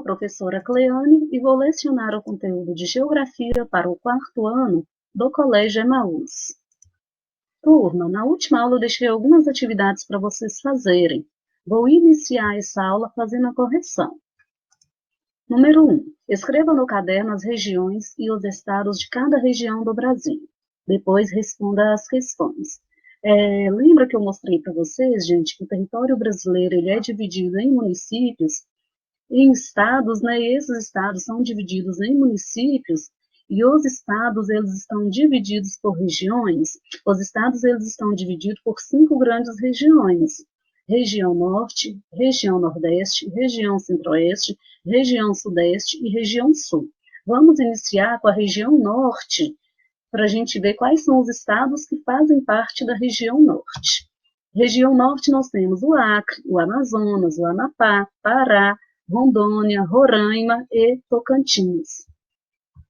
professora Cleane e vou lecionar o conteúdo de Geografia para o quarto ano do Colégio Emaús. Turma, na última aula eu deixei algumas atividades para vocês fazerem. Vou iniciar essa aula fazendo a correção. Número 1. Escreva no caderno as regiões e os estados de cada região do Brasil. Depois responda as questões. Lembra que eu mostrei para vocês, gente, que o território brasileiro ele é dividido em municípios, em estados, né? E esses estados são divididos em municípios e os estados eles estão divididos por regiões. Os estados eles estão divididos por 5 grandes regiões: região norte, região nordeste, região centro-oeste, região sudeste e região sul. Vamos iniciar com a região norte, para a gente ver quais são os estados que fazem parte da região norte. Região norte nós temos o Acre, o Amazonas, o Amapá, Pará, Rondônia, Roraima e Tocantins.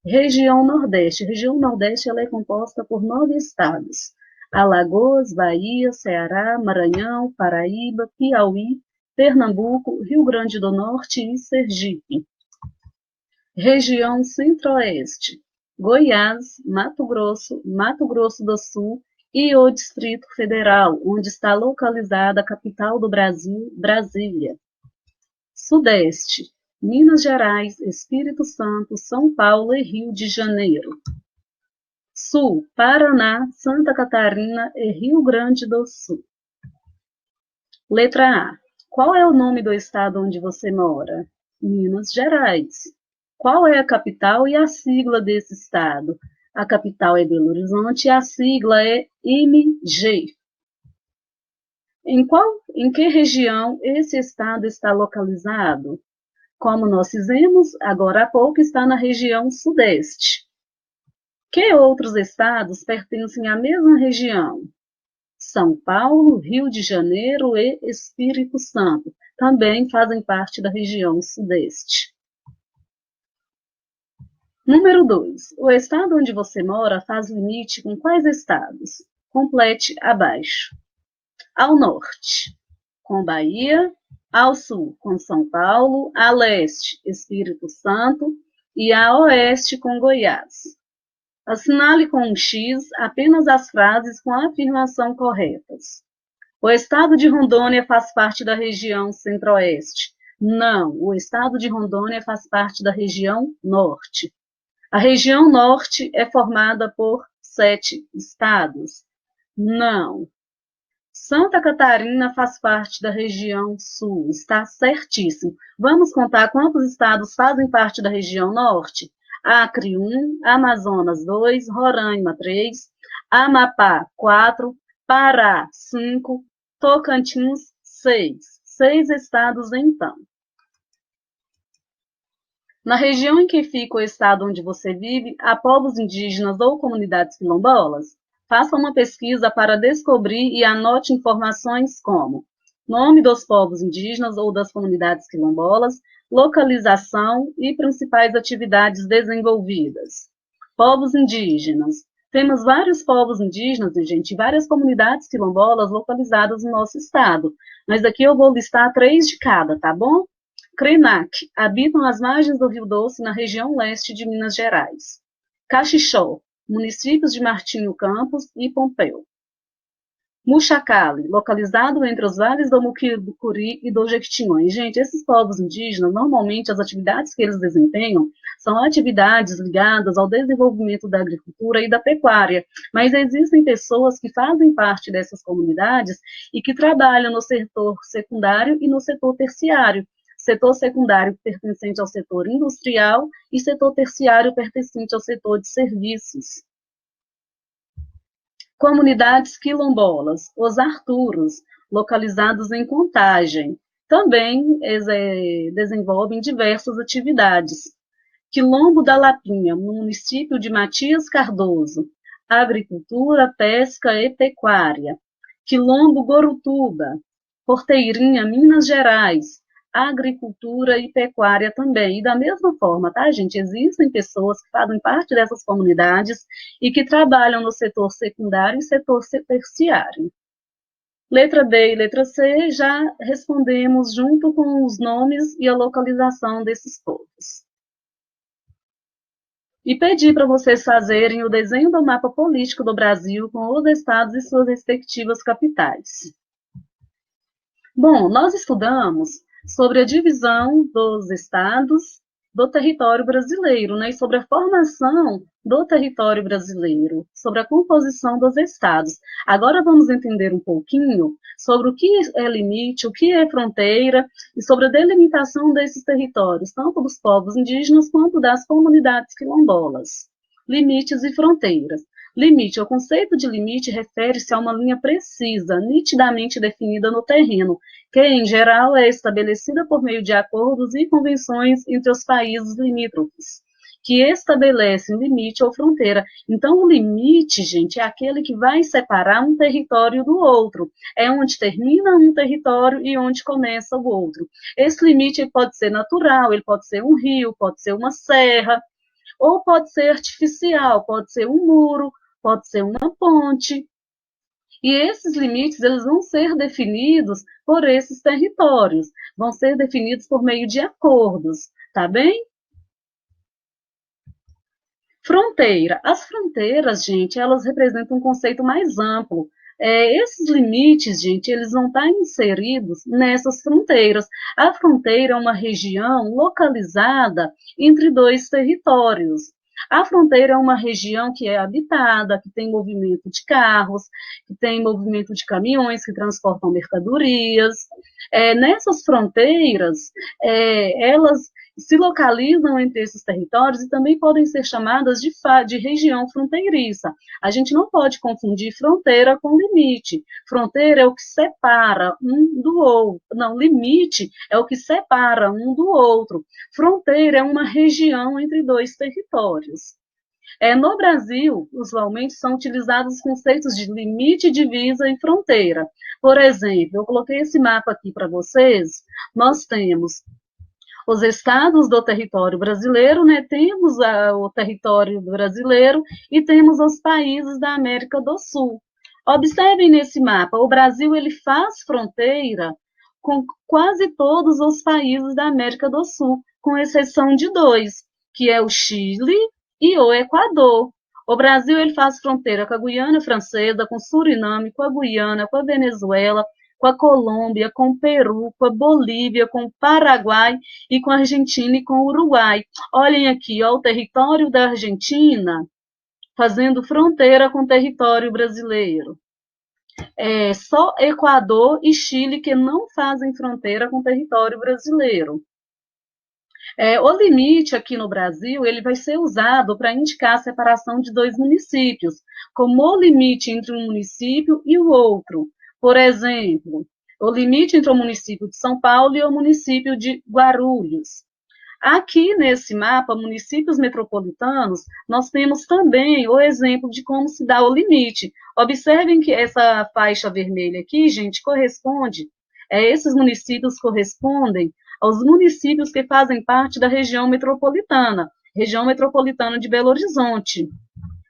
Região nordeste ela é composta por 9 estados: Alagoas, Bahia, Ceará, Maranhão, Paraíba, Piauí, Pernambuco, Rio Grande do Norte e Sergipe. Região centro-oeste: Goiás, Mato Grosso do Sul e o Distrito Federal, onde está localizada a capital do Brasil, Brasília. Sudeste: Minas Gerais, Espírito Santo, São Paulo e Rio de Janeiro. Sul: Paraná, Santa Catarina e Rio Grande do Sul. Letra A. Qual é o nome do estado onde você mora? Minas Gerais. Qual é a capital e a sigla desse estado? A capital é Belo Horizonte e a sigla é MG. Em que região esse estado está localizado? Como nós fizemos agora há pouco, está na região sudeste. Que outros estados pertencem à mesma região? São Paulo, Rio de Janeiro e Espírito Santo também fazem parte da região sudeste. Número 2. O estado onde você mora faz limite com quais estados? Complete abaixo. Ao norte, com Bahia; ao sul, com São Paulo; a leste, Espírito Santo; e a oeste, com Goiás. Assinale com um X apenas as frases com a afirmação corretas. O estado de Rondônia faz parte da região centro-oeste. Não, o estado de Rondônia faz parte da região norte. A região norte é formada por 7 estados. Não. Santa Catarina faz parte da região sul. Está certíssimo. Vamos contar quantos estados fazem parte da região norte? Acre 1, Amazonas 2, Roraima 3, Amapá 4, Pará 5, Tocantins 6. 6 estados, então. Na região em que fica o estado onde você vive, há povos indígenas ou comunidades quilombolas? Faça uma pesquisa para descobrir e anote informações como nome dos povos indígenas ou das comunidades quilombolas, localização e principais atividades desenvolvidas. Povos indígenas. Temos vários povos indígenas, gente, várias comunidades quilombolas localizadas no nosso estado. Mas aqui eu vou listar 3 de cada, tá bom? Krenak, habitam as margens do Rio Doce, na região leste de Minas Gerais. Caxixó, municípios de Martinho Campos e Pompéu. Muxacali, localizado entre os vales do Mucuri e do Jequitinhonha. Gente, esses povos indígenas, normalmente as atividades que eles desempenham são atividades ligadas ao desenvolvimento da agricultura e da pecuária, mas existem pessoas que fazem parte dessas comunidades e que trabalham no setor secundário e no setor terciário. Setor secundário pertencente ao setor industrial e setor terciário pertencente ao setor de serviços. Comunidades quilombolas, os Arturos, localizados em Contagem, também desenvolvem diversas atividades. Quilombo da Lapinha, no município de Matias Cardoso, agricultura, pesca e pecuária. Quilombo Gorutuba, Porteirinha, Minas Gerais, agricultura e pecuária também. E da mesma forma, tá, gente? Existem pessoas que fazem parte dessas comunidades e que trabalham no setor secundário e setor terciário. Letra D e letra C já respondemos junto com os nomes e a localização desses povos. E pedi para vocês fazerem o desenho do mapa político do Brasil com os estados e suas respectivas capitais. Bom, nós estudamos sobre a divisão dos estados do território brasileiro, né, e sobre a formação do território brasileiro, sobre a composição dos estados. Agora vamos entender um pouquinho sobre o que é limite, o que é fronteira, e sobre a delimitação desses territórios, tanto dos povos indígenas quanto das comunidades quilombolas. Limites e fronteiras. Limite. O conceito de limite refere-se a uma linha precisa, nitidamente definida no terreno, que, em geral, é estabelecida por meio de acordos e convenções entre os países limítrofes, que estabelecem limite ou fronteira. Então, o limite, gente, é aquele que vai separar um território do outro. É onde termina um território e onde começa o outro. Esse limite pode ser natural, ele pode ser um rio, pode ser uma serra, ou pode ser artificial, pode ser um muro, pode ser uma ponte. E esses limites, eles vão ser definidos por esses territórios, vão ser definidos por meio de acordos, tá bem? Fronteira. As fronteiras, gente, elas representam um conceito mais amplo. Esses limites, gente, eles vão estar inseridos nessas fronteiras. A fronteira é uma região localizada entre dois territórios. A fronteira é uma região que é habitada, que tem movimento de carros, que tem movimento de caminhões que transportam mercadorias. Nessas fronteiras, elas se localizam entre esses territórios e também podem ser chamadas de região fronteiriça. A gente não pode confundir fronteira com limite. Fronteira é o que separa um do outro. Não, limite é o que separa um do outro. Fronteira é uma região entre dois territórios. No Brasil, usualmente são utilizados os conceitos de limite, divisa e fronteira. Por exemplo, eu coloquei esse mapa aqui para vocês. Nós temos os estados do território brasileiro, né? Temos o território brasileiro e temos os países da América do Sul. Observem nesse mapa, o Brasil ele faz fronteira com quase todos os países da América do Sul, com exceção de dois, que é o Chile e o Equador. O Brasil ele faz fronteira com a Guiana Francesa, com Suriname, com a Guiana, com a Venezuela, com a Colômbia, com o Peru, com a Bolívia, com o Paraguai e com a Argentina e com o Uruguai. Olhem aqui, ó, o território da Argentina fazendo fronteira com o território brasileiro. Só Equador e Chile que não fazem fronteira com o território brasileiro. O limite aqui no Brasil, ele vai ser usado para indicar a separação de dois municípios, como o limite entre um município e o outro. Por exemplo, o limite entre o município de São Paulo e o município de Guarulhos. Aqui nesse mapa, municípios metropolitanos, nós temos também o exemplo de como se dá o limite. Observem que essa faixa vermelha aqui, gente, corresponde, esses municípios correspondem aos municípios que fazem parte da região metropolitana de Belo Horizonte.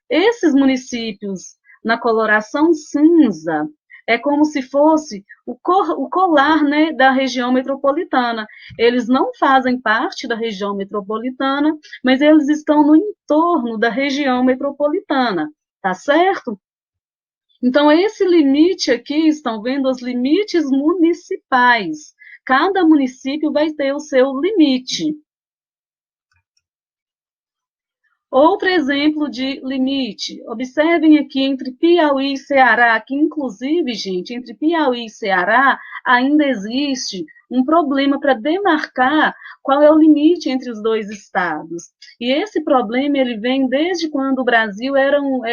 Esses municípios, na coloração cinza, é como se fosse o colar, né, da região metropolitana. Eles não fazem parte da região metropolitana, mas eles estão no entorno da região metropolitana, tá certo? Então, esse limite aqui, estão vendo os limites municipais. Cada município vai ter o seu limite. Outro exemplo de limite, observem aqui entre Piauí e Ceará, que inclusive, gente, entre Piauí e Ceará ainda existe um problema para demarcar qual é o limite entre os dois estados. E esse problema ele vem desde quando o Brasil era um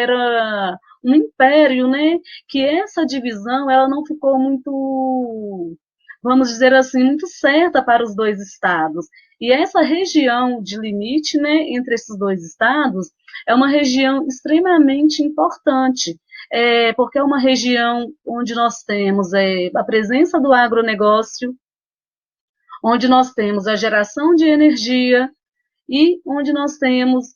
império, né? Que essa divisão ela não ficou muito, vamos dizer assim, muito certa para os dois estados. E essa região de limite, né, entre esses dois estados, é uma região extremamente importante, porque é uma região onde nós temos a presença do agronegócio, onde nós temos a geração de energia e onde nós temos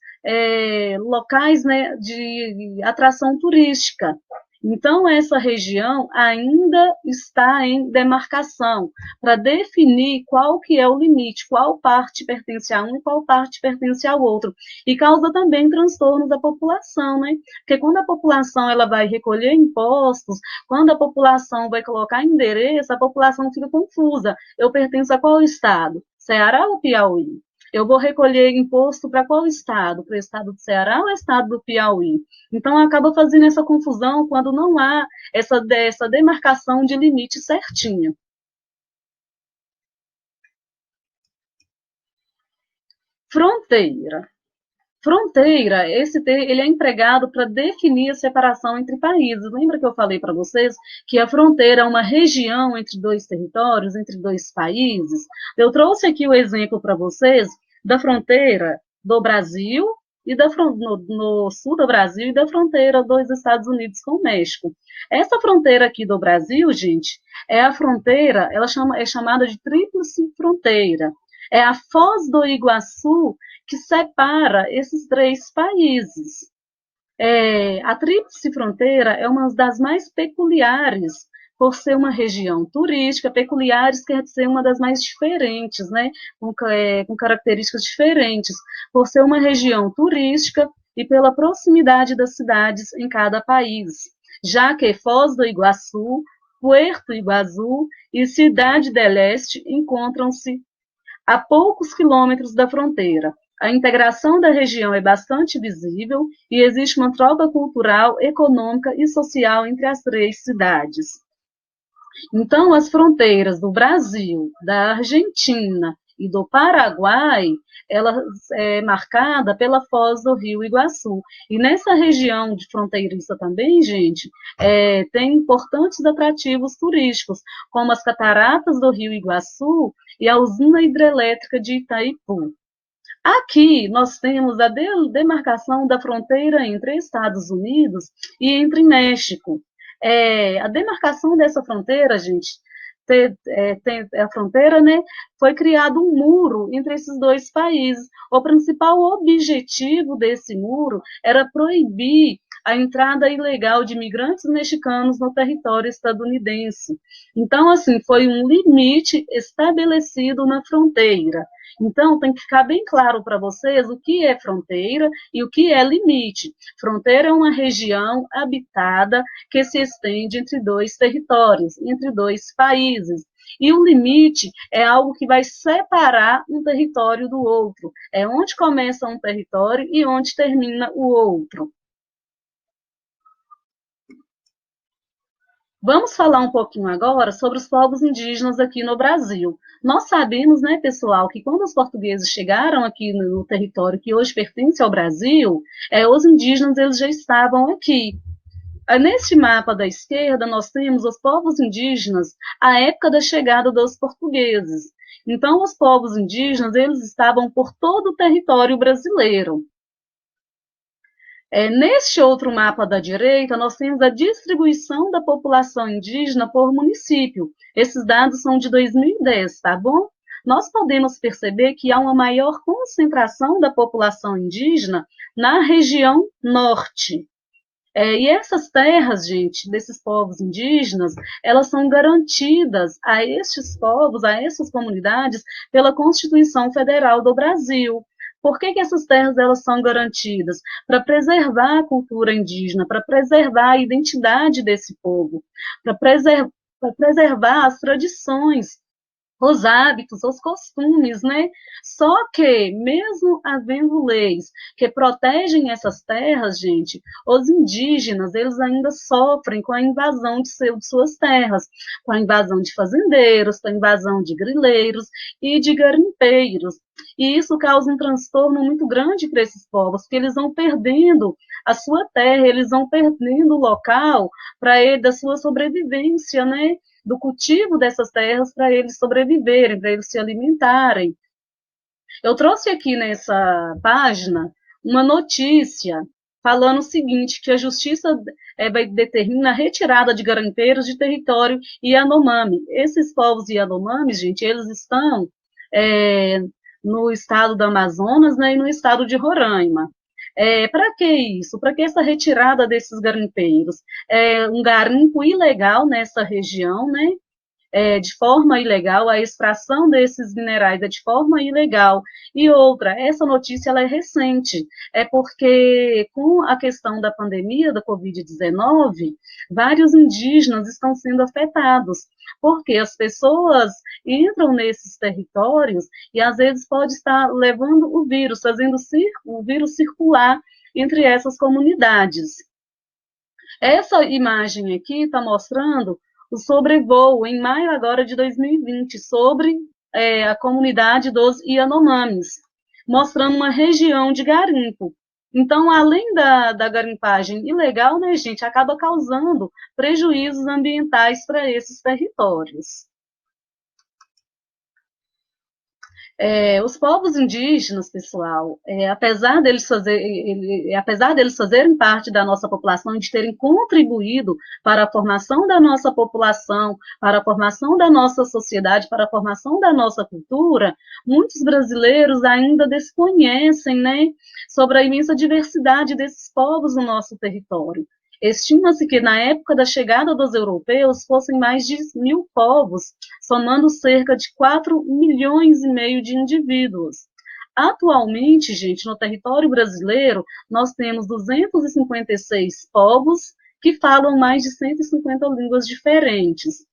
locais, né, de atração turística. Então, essa região ainda está em demarcação, para definir qual que é o limite, qual parte pertence a um e qual parte pertence ao outro. E causa também transtornos da população, né? Porque quando a população ela vai recolher impostos, quando a população vai colocar endereço, a população fica confusa. Eu pertenço a qual estado? Ceará ou Piauí? Eu vou recolher imposto para qual estado? Para o estado do Ceará ou estado do Piauí? Então, acaba fazendo essa confusão quando não há essa demarcação de limite certinha. Fronteira. Fronteira, ele é empregado para definir a separação entre países. Lembra que eu falei para vocês que a fronteira é uma região entre dois territórios, entre dois países? Eu trouxe aqui o exemplo para vocês da fronteira do Brasil e no sul do Brasil e da fronteira dos Estados Unidos com o México. Essa fronteira aqui do Brasil, gente, é a fronteira, é chamada de tríplice fronteira. É a Foz do Iguaçu que separa esses três países. A Tríplice Fronteira é uma das mais peculiares, por ser uma região turística, peculiares quer dizer uma das mais diferentes, né? Com características diferentes, por ser uma região turística e pela proximidade das cidades em cada país, já que Foz do Iguaçu, Puerto Iguaçu e Cidade del Este encontram-se a poucos quilômetros da fronteira. A integração da região é bastante visível e existe uma troca cultural, econômica e social entre as três cidades. Então, as fronteiras do Brasil, da Argentina e do Paraguai, ela é marcada pela foz do Rio Iguaçu. E nessa região de fronteiriça também, gente, tem importantes atrativos turísticos, como as cataratas do Rio Iguaçu e a usina hidrelétrica de Itaipu. Aqui nós temos a demarcação da fronteira entre Estados Unidos e entre México. A demarcação dessa fronteira, gente, tem a fronteira, né? Foi criado um muro entre esses dois países. O principal objetivo desse muro era proibir a entrada ilegal de imigrantes mexicanos no território estadunidense. Então, assim, foi um limite estabelecido na fronteira. Então, tem que ficar bem claro para vocês o que é fronteira e o que é limite. Fronteira é uma região habitada que se estende entre dois territórios, entre dois países. E o limite é algo que vai separar um território do outro. É onde começa um território e onde termina o outro. Vamos falar um pouquinho agora sobre os povos indígenas aqui no Brasil. Nós sabemos, né, pessoal, que quando os portugueses chegaram aqui no território que hoje pertence ao Brasil, os indígenas eles já estavam aqui. Neste mapa da esquerda, nós temos os povos indígenas à época da chegada dos portugueses. Então, os povos indígenas eles estavam por todo o território brasileiro. Neste outro mapa da direita, nós temos a distribuição da população indígena por município. Esses dados são de 2010, tá bom? Nós podemos perceber que há uma maior concentração da população indígena na região norte. E essas terras, gente, desses povos indígenas, elas são garantidas a estes povos, a essas comunidades, pela Constituição Federal do Brasil. Por que essas terras elas são garantidas? Para preservar a cultura indígena, para preservar a identidade desse povo, para preservar as tradições, os hábitos, os costumes, né? Só que, mesmo havendo leis que protegem essas terras, gente, os indígenas, eles ainda sofrem com a invasão de suas terras, com a invasão de fazendeiros, com a invasão de grileiros e de garimpeiros. E isso causa um transtorno muito grande para esses povos, porque eles vão perdendo a sua terra, eles vão perdendo o local da sua sobrevivência, né? Do cultivo dessas terras para eles sobreviverem, para eles se alimentarem. Eu trouxe aqui nessa página uma notícia falando o seguinte, que a justiça determina a retirada de garimpeiros de território Yanomami. Esses povos Yanomami, gente, eles estão no estado do Amazonas, né, e no estado de Roraima. Para que isso? Para que essa retirada desses garimpeiros? Um garimpo ilegal nessa região, né? De forma ilegal, a extração desses minerais é de forma ilegal. E outra, essa notícia ela é recente, é porque com a questão da pandemia da Covid-19, vários indígenas estão sendo afetados, porque as pessoas entram nesses territórios e às vezes pode estar levando o vírus, fazendo o vírus circular entre essas comunidades. Essa imagem aqui está mostrando o sobrevoo em maio agora de 2020 sobre a comunidade dos Yanomamis, mostrando uma região de garimpo. Então, além da garimpagem ilegal, né, gente, acaba causando prejuízos ambientais para esses territórios. Os povos indígenas, pessoal, apesar deles fazerem parte da nossa população, de terem contribuído para a formação da nossa população, para a formação da nossa sociedade, para a formação da nossa cultura, muitos brasileiros ainda desconhecem, né, sobre a imensa diversidade desses povos no nosso território. Estima-se que na época da chegada dos europeus fossem mais de 1.000 povos, somando cerca de 4,5 milhões de indivíduos. Atualmente, gente, no território brasileiro, nós temos 256 povos que falam mais de 150 línguas diferentes.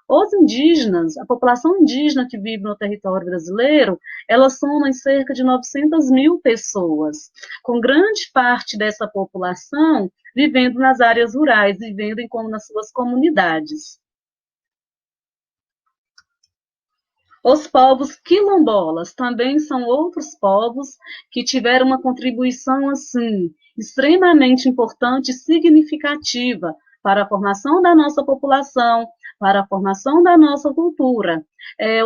Os indígenas, a população indígena que vive no território brasileiro, elas somam cerca de 900 mil pessoas, com grande parte dessa população vivendo nas áreas rurais, vivendo nas suas comunidades. Os povos quilombolas também são outros povos que tiveram uma contribuição, assim, extremamente importante e significativa para a formação da nossa população, para a formação da nossa cultura.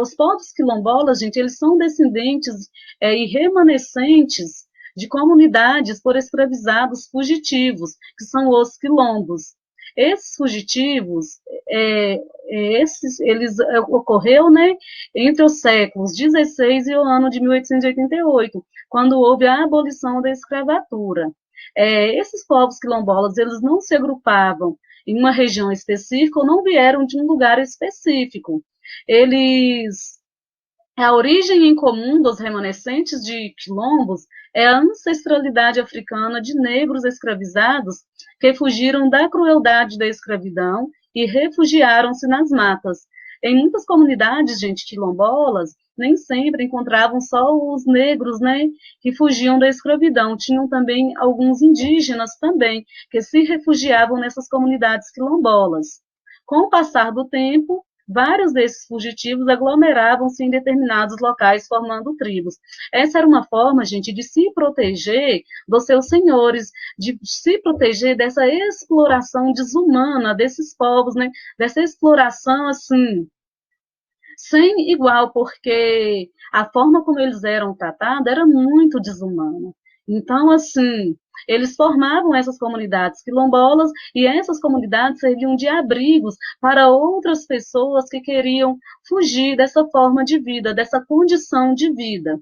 Os povos quilombolas, gente, eles são descendentes e remanescentes de comunidades por escravizados fugitivos, que são os quilombos. Esses fugitivos, eles ocorreu, né, entre os séculos XVI e o ano de 1888, quando houve a abolição da escravatura. Esses povos quilombolas, eles não se agrupavam em uma região específica ou não vieram de um lugar específico. A origem em comum dos remanescentes de quilombos é a ancestralidade africana de negros escravizados que fugiram da crueldade da escravidão e refugiaram-se nas matas. Em muitas comunidades, gente, quilombolas, nem sempre encontravam só os negros, né, que fugiam da escravidão. Tinham também alguns indígenas também, que se refugiavam nessas comunidades quilombolas. Com o passar do tempo, vários desses fugitivos aglomeravam-se em determinados locais, formando tribos. Essa era uma forma, gente, de se proteger dos seus senhores, de se proteger dessa exploração desumana desses povos, né? Dessa exploração, assim, sem igual, porque a forma como eles eram tratados era muito desumana. Então, assim, eles formavam essas comunidades quilombolas e essas comunidades serviam de abrigos para outras pessoas que queriam fugir dessa forma de vida, dessa condição de vida.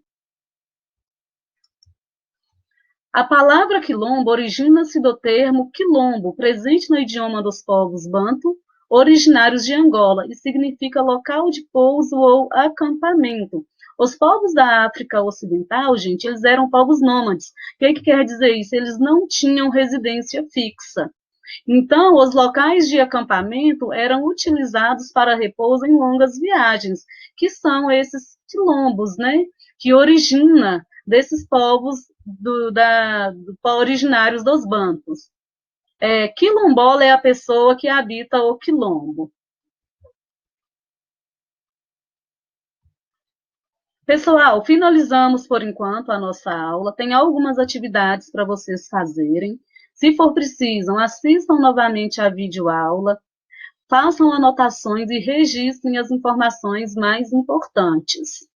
A palavra quilombo origina-se do termo quilombo, presente no idioma dos povos banto, originários de Angola, e significa local de pouso ou acampamento. Os povos da África Ocidental, gente, eles eram povos nômades. O que quer dizer isso? Eles não tinham residência fixa. Então, os locais de acampamento eram utilizados para repouso em longas viagens, que são esses quilombos, né? Que origina desses povos originários dos bantos. Quilombola é a pessoa que habita o quilombo. Pessoal, finalizamos por enquanto a nossa aula. Tem algumas atividades para vocês fazerem. Se for preciso, assistam novamente a videoaula, façam anotações e registrem as informações mais importantes.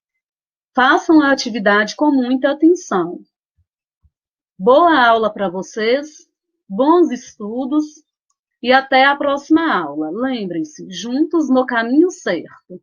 Façam a atividade com muita atenção. Boa aula para vocês, bons estudos e até a próxima aula. Lembrem-se, juntos no caminho certo.